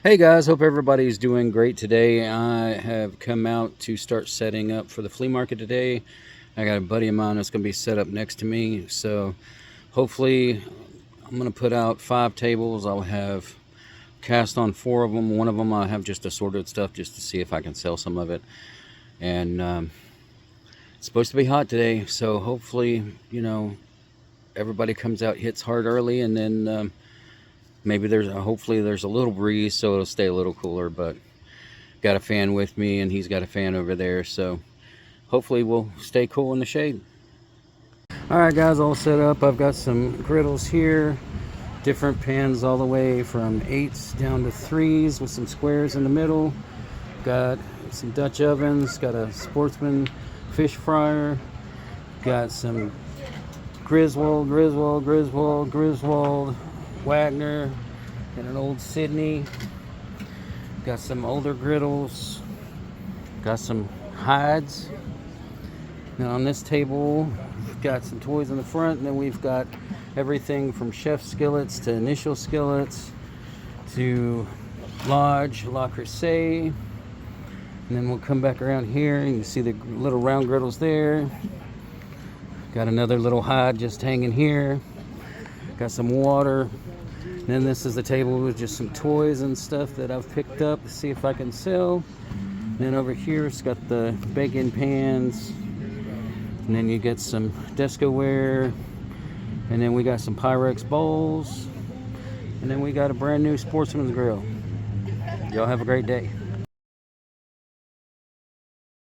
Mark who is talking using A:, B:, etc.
A: Hey guys, hope everybody's doing great today. I have come out to start setting up for the flea market today. I got a buddy of mine that's going to be set up next to me. So hopefully I'm going to put out 5 tables. I'll have cast on 4 of them. One of them I'll have just assorted stuff just to see if I can sell some of it. And it's supposed to be hot today. So hopefully, everybody comes out, hits hard early, and then maybe hopefully there's a little breeze, so it'll stay a little cooler. But got a fan with me, and he's got a fan over there, so hopefully we'll stay cool in the shade. All right, guys, all set up. I've got some griddles here, different pans all the way from 8s down to 3s with some squares in the middle. Got some Dutch ovens, got a Sportsman fish fryer, got some Griswold, Wagner, and an old Sydney. Got some older griddles, got some hides. Now on this table, we've got some toys in the front, and then we've got everything from chef skillets to initial skillets to Lodge, La Crusade. And then we'll come back around here, and you see the little round griddles there. Got another little hide just hanging here. Got some water. And then this is the table with just some toys and stuff that I've picked up to see if I can sell. And then over here it's got the bacon pans. And then you get some Descoware. And then we got some Pyrex bowls. And then we got a brand new Sportsman's grill. Y'all have a great day.